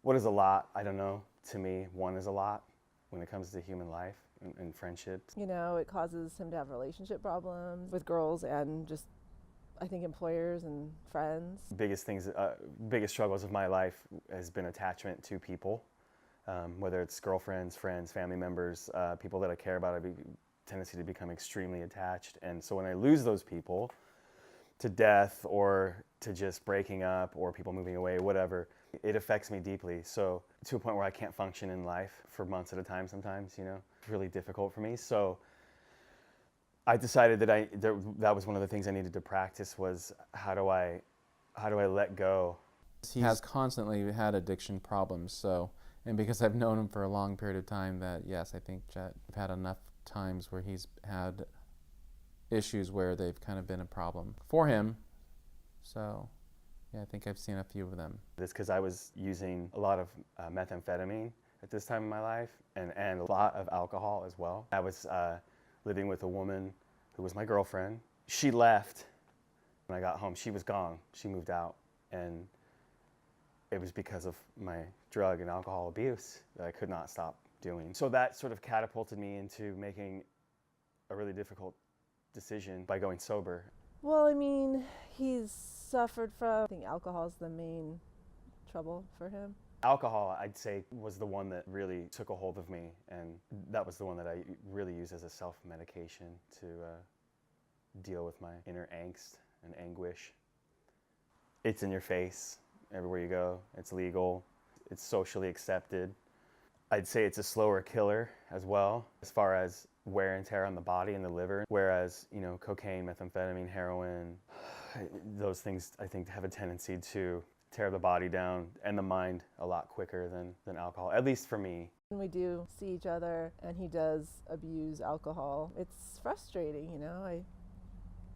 What is a lot? I don't know. To me, one is a lot when it comes to human life and friendships. You know, it causes him to have relationship problems with girls and just, I think, employers and friends. Biggest struggles of my life has been attachment to people, whether it's girlfriends, friends, family members, people that I care about. I have a tendency to become extremely attached. And so when I lose those people to death or to just breaking up or people moving away, whatever, it affects me deeply. So to a point where I can't function in life for months at a time sometimes, you know, it's really difficult for me. So I decided that that was one of the things I needed to practice was how do I let go? He has constantly had addiction problems, so, and because I've known him for a long period of time, that yes, I think I've had enough times where he's had issues where they've kind of been a problem for him. So yeah, I think I've seen a few of them. It's because I was using a lot of methamphetamine at this time in my life and a lot of alcohol as well. I was living with a woman who was my girlfriend. She left when I got home. She was gone. She moved out. And it was because of my drug and alcohol abuse that I could not stop doing. So that sort of catapulted me into making a really difficult decision by going sober. Well, I mean, he's suffered from, I think alcohol is the main trouble for him. Alcohol, I'd say, was the one that really took a hold of me, and that was the one that I really use as a self-medication to deal with my inner angst and anguish. It's in your face everywhere you go. It's legal. It's socially accepted. I'd say it's a slower killer as well, as far as wear and tear on the body and the liver, whereas, you know, cocaine, methamphetamine, heroin, those things I think have a tendency to tear the body down and the mind a lot quicker than alcohol, at least for me. When we do see each other and he does abuse alcohol, it's frustrating, you know.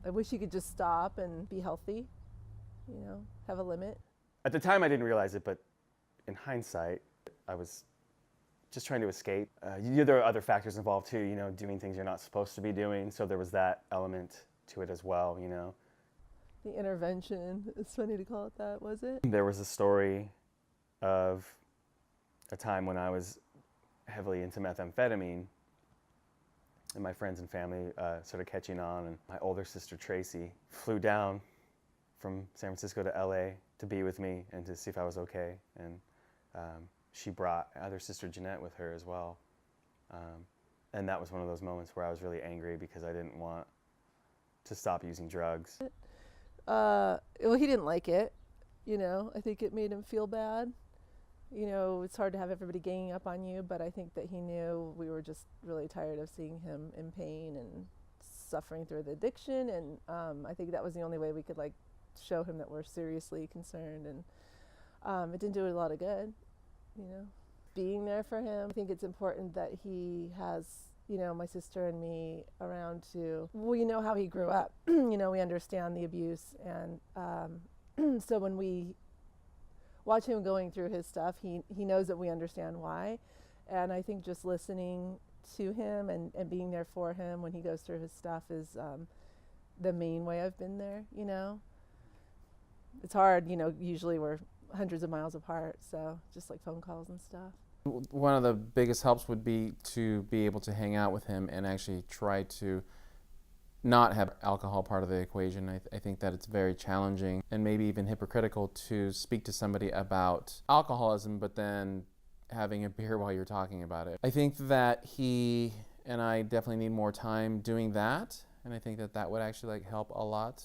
I wish he could just stop and be healthy, you know, have a limit. At the time I didn't realize it, but in hindsight, I was just trying to escape. There are other factors involved too, you know, doing things you're not supposed to be doing, so there was that element to it as well, you know. The intervention, it's funny to call it that, was it? There was a story of a time when I was heavily into methamphetamine and my friends and family started catching on, and my older sister Tracy flew down from San Francisco to LA to be with me and to see if I was okay, and she brought other sister Jeanette with her as well, and that was one of those moments where I was really angry because I didn't want to stop using drugs. Well, he didn't like it, you know. I think it made him feel bad. You know, it's hard to have everybody ganging up on you, but I think that he knew we were just really tired of seeing him in pain and suffering through the addiction, and I think that was the only way we could, like, show him that we're seriously concerned, and it didn't do a lot of good, you know. Being there for him, I think it's important that he has, you know, my sister and me around to, we know how he grew up, you know, we understand the abuse, and so when we watch him going through his stuff, he knows that we understand why, and I think just listening to him and being there for him when he goes through his stuff is the main way I've been there, you know. It's hard, you know, usually we're hundreds of miles apart, so just like phone calls and stuff. One of the biggest helps would be to be able to hang out with him and actually try to not have alcohol part of the equation. I think that it's very challenging and maybe even hypocritical to speak to somebody about alcoholism but then having a beer while you're talking about it. I think that he and I definitely need more time doing that, and I think that that would actually help a lot.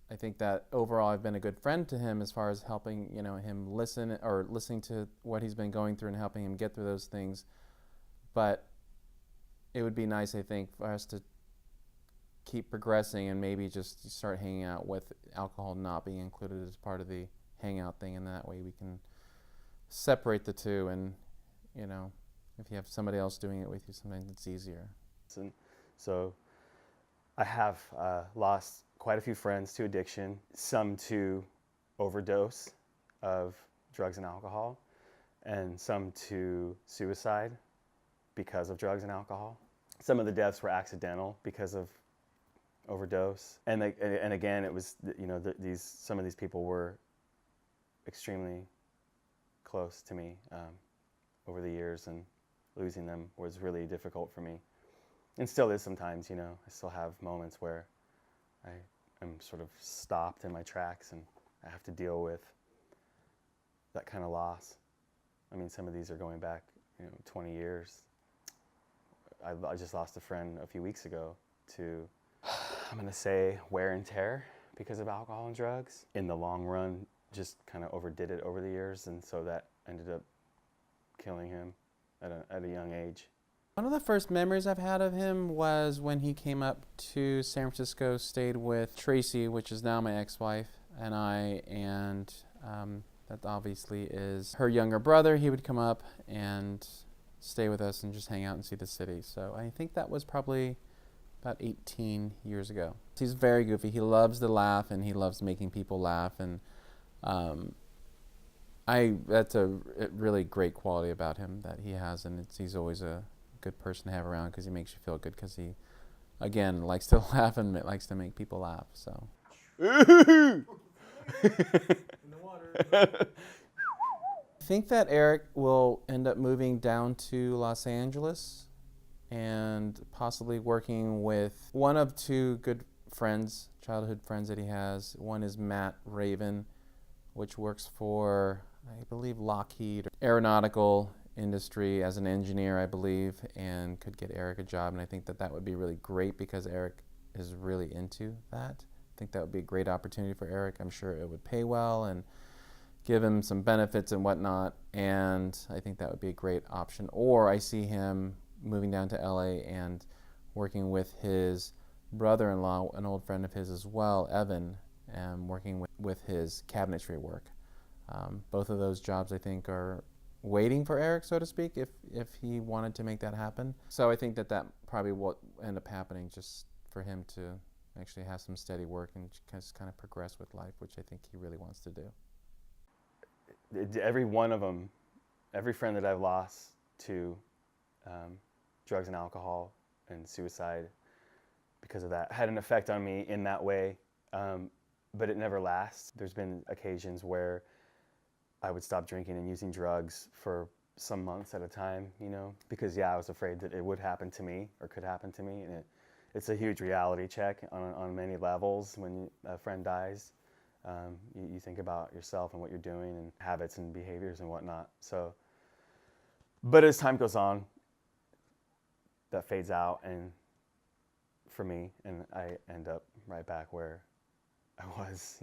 I think that overall I've been a good friend to him as far as helping, you know, him listening to what he's been going through and helping him get through those things. But it would be nice, I think, for us to keep progressing and maybe just start hanging out with alcohol not being included as part of the hangout thing, and that way we can separate the two, and, you know, if you have somebody else doing it with you, sometimes it's easier. So I have lost quite a few friends to addiction, some to overdose of drugs and alcohol, and some to suicide because of drugs and alcohol. Some of the deaths were accidental because of overdose, and again, it was, you know, some of these people were extremely close to me over the years, and losing them was really difficult for me. And still is sometimes, you know. I still have moments where I'm sort of stopped in my tracks and I have to deal with that kind of loss. I mean, some of these are going back, 20 years. I just lost a friend a few weeks ago to, I'm going to say, wear and tear because of alcohol and drugs. In the long run, just kind of overdid it over the years, and so that ended up killing him at a young age. One of the first memories I've had of him was when he came up to San Francisco, stayed with Tracy, which is now my ex-wife, and I, and that obviously is her younger brother. He would come up and stay with us and just hang out and see the city. So I think that was probably about 18 years ago. He's very goofy. He loves to laugh, and he loves making people laugh, and that's a really great quality about him that he has, and he's always a good person to have around because he makes you feel good, because he, again, likes to laugh and likes to make people laugh. So. In the water. I think that Eric will end up moving down to Los Angeles and possibly working with one of two good friends, childhood friends that he has. One is Matt Raven, which works for, I believe, Lockheed Aeronautical industry as an engineer, I believe, and could get Eric a job. And I think that would be really great because Eric is really into that. I think that would be a great opportunity for Eric. I'm sure it would pay well and give him some benefits and whatnot, and I think that would be a great option. Or I see him moving down to LA and working with his brother-in-law, an old friend of his as well, Evan, and working with his cabinetry work. Both of those jobs, I think, are waiting for Eric, so to speak, if he wanted to make that happen. So I think that probably will end up happening, just for him to actually have some steady work and just kind of progress with life, which I think he really wants to do. Every one of them, every friend that I've lost to drugs and alcohol and suicide because of that had an effect on me in that way, but it never lasts. There's been occasions where I would stop drinking and using drugs for some months at a time, because I was afraid that it would happen to me or could happen to me, and it's a huge reality check on many levels when a friend dies. You think about yourself and what you're doing and habits and behaviors and whatnot. So, but as time goes on, that fades out, and for me, and I end up right back where I was,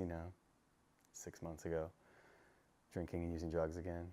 6 months ago, drinking and using drugs again.